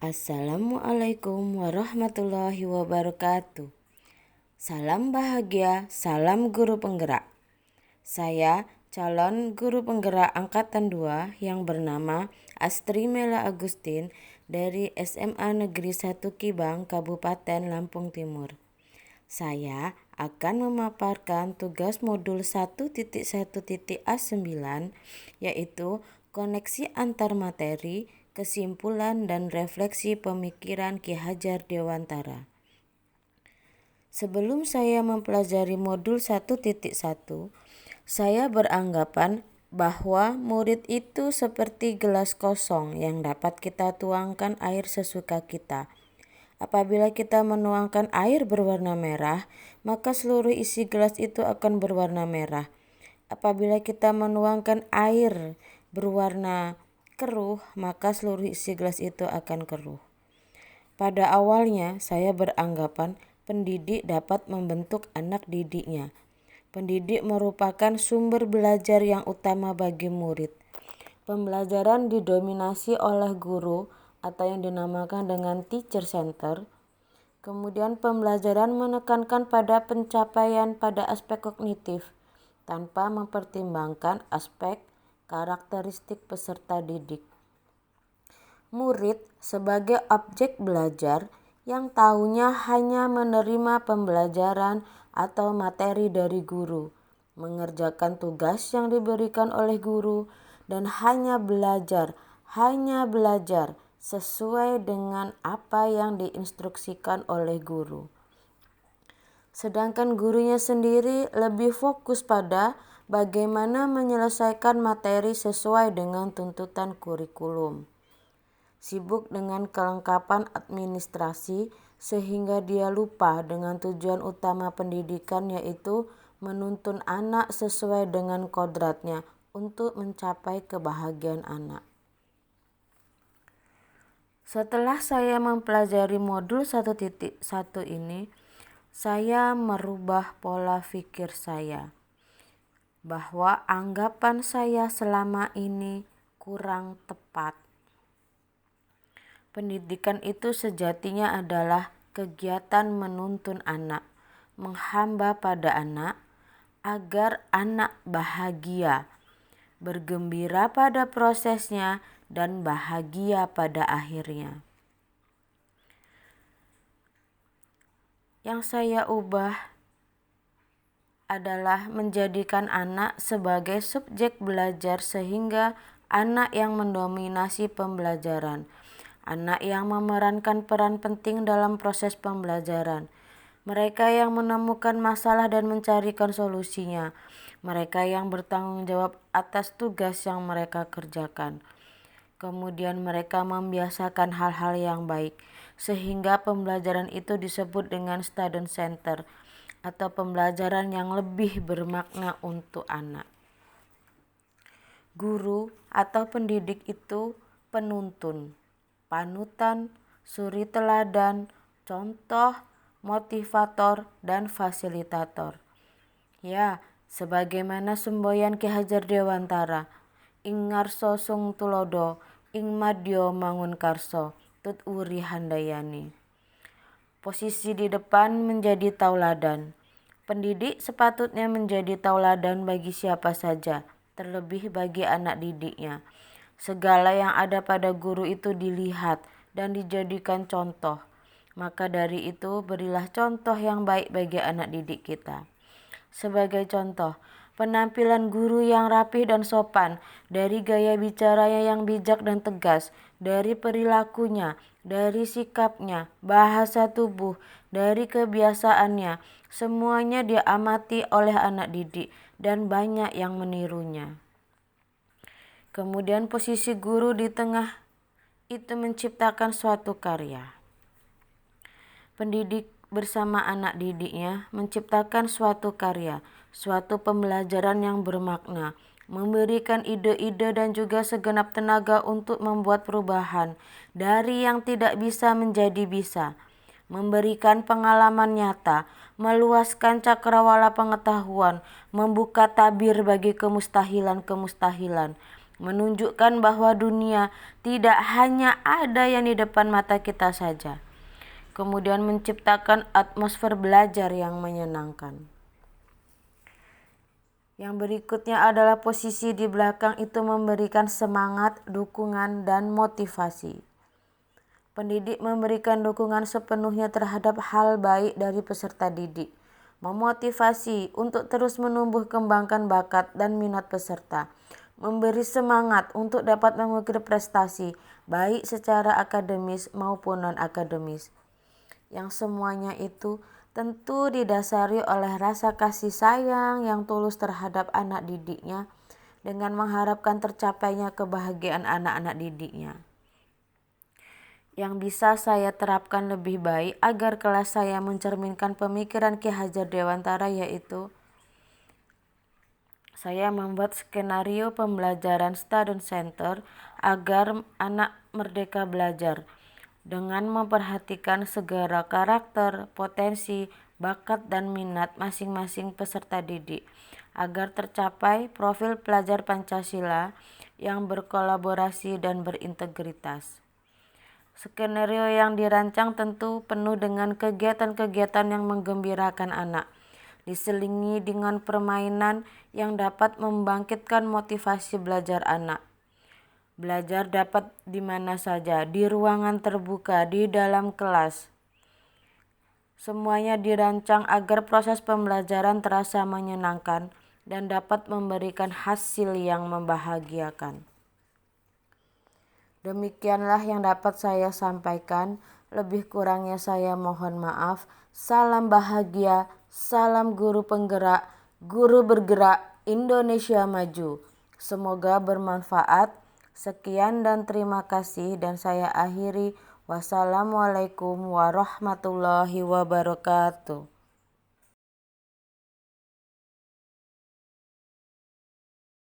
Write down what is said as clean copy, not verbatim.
Assalamualaikum warahmatullahi wabarakatuh. Salam bahagia, salam guru penggerak. Saya calon guru penggerak angkatan 2 yang bernama Astri Mela Agustin dari SMA Negeri 1 Kibang, Kabupaten Lampung Timur. Saya akan memaparkan tugas modul 1.1.A9 yaitu koneksi antar materi, kesimpulan dan refleksi pemikiran Ki Hajar Dewantara. Sebelum saya mempelajari modul 1.1, saya beranggapan bahwa murid itu seperti gelas kosong yang dapat kita tuangkan air sesuka kita. Apabila kita menuangkan air berwarna merah, maka seluruh isi gelas itu akan berwarna merah. Apabila kita menuangkan air berwarna keruh, maka seluruh isi gelas itu akan keruh. Pada awalnya, saya beranggapan pendidik dapat membentuk anak didiknya. Pendidik merupakan sumber belajar yang utama bagi murid. Pembelajaran didominasi oleh guru atau yang dinamakan dengan teacher center. Kemudian pembelajaran menekankan pada pencapaian pada aspek kognitif tanpa mempertimbangkan aspek karakteristik peserta didik. Murid sebagai objek belajar yang tahunya hanya menerima pembelajaran atau materi dari guru, mengerjakan tugas yang diberikan oleh guru, dan hanya belajar sesuai dengan apa yang diinstruksikan oleh guru. Sedangkan gurunya sendiri lebih fokus pada bagaimana menyelesaikan materi sesuai dengan tuntutan kurikulum. Sibuk dengan kelengkapan administrasi sehingga dia lupa dengan tujuan utama pendidikan, yaitu menuntun anak sesuai dengan kodratnya untuk mencapai kebahagiaan anak. Setelah saya mempelajari modul 1.1 ini, saya merubah pola pikir saya bahwa anggapan saya selama ini kurang tepat. Pendidikan itu sejatinya adalah kegiatan menuntun anak, menghamba pada anak agar anak bahagia, bergembira pada prosesnya dan bahagia pada akhirnya. Yang saya ubah adalah menjadikan anak sebagai subjek belajar sehingga anak yang mendominasi pembelajaran, anak yang memerankan peran penting dalam proses pembelajaran, mereka yang menemukan masalah dan mencarikan solusinya, mereka yang bertanggung jawab atas tugas yang mereka kerjakan. Kemudian mereka membiasakan hal-hal yang baik, sehingga pembelajaran itu disebut dengan student center atau pembelajaran yang lebih bermakna untuk anak. Guru atau pendidik itu penuntun, panutan, suri teladan, contoh, motivator, dan fasilitator. Ya, sebagaimana semboyan Ki Hajar Dewantara, ing ngarso sung tulodo, ing madya mangun karso, tut uri handayani. Posisi di depan menjadi tauladan. Pendidik sepatutnya menjadi tauladan bagi siapa saja, terlebih bagi anak didiknya. Segala yang ada pada guru itu dilihat dan dijadikan contoh. Maka dari itu berilah contoh yang baik bagi anak didik kita. Sebagai contoh, penampilan guru yang rapih dan sopan, dari gaya bicaranya yang bijak dan tegas, dari perilakunya, dari sikapnya, bahasa tubuh, dari kebiasaannya, semuanya diamati oleh anak didik dan banyak yang menirunya. Kemudian posisi guru di tengah itu menciptakan suatu karya. Pendidik bersama anak didiknya menciptakan suatu karya, suatu pembelajaran yang bermakna, memberikan ide-ide dan juga segenap tenaga untuk membuat perubahan dari yang tidak bisa menjadi bisa, memberikan pengalaman nyata, meluaskan cakrawala pengetahuan, membuka tabir bagi kemustahilan-kemustahilan, menunjukkan bahwa dunia tidak hanya ada yang di depan mata kita saja. Kemudian menciptakan atmosfer belajar yang menyenangkan. Yang berikutnya adalah posisi di belakang itu memberikan semangat, dukungan, dan motivasi. Pendidik memberikan dukungan sepenuhnya terhadap hal baik dari peserta didik, memotivasi untuk terus menumbuh kembangkan bakat dan minat peserta, memberi semangat untuk dapat mengukir prestasi, baik secara akademis maupun non-akademis. Yang semuanya itu tentu didasari oleh rasa kasih sayang yang tulus terhadap anak didiknya dengan mengharapkan tercapainya kebahagiaan anak-anak didiknya. Yang bisa saya terapkan lebih baik agar kelas saya mencerminkan pemikiran Ki Hajar Dewantara, yaitu saya membuat skenario pembelajaran student center agar anak merdeka belajar dengan memperhatikan segala karakter, potensi, bakat, dan minat masing-masing peserta didik agar tercapai profil pelajar Pancasila yang berkolaborasi dan berintegritas. Skenario yang dirancang tentu penuh dengan kegiatan-kegiatan yang menggembirakan anak, diselingi dengan permainan yang dapat membangkitkan motivasi belajar anak. Belajar dapat di mana saja, di ruangan terbuka, di dalam kelas. Semuanya dirancang agar proses pembelajaran terasa menyenangkan dan dapat memberikan hasil yang membahagiakan. Demikianlah yang dapat saya sampaikan. Lebih kurangnya saya mohon maaf. Salam bahagia, salam guru penggerak, guru bergerak, Indonesia maju. Semoga bermanfaat. Sekian dan terima kasih, dan saya akhiri. Wassalamualaikum warahmatullahi wabarakatuh.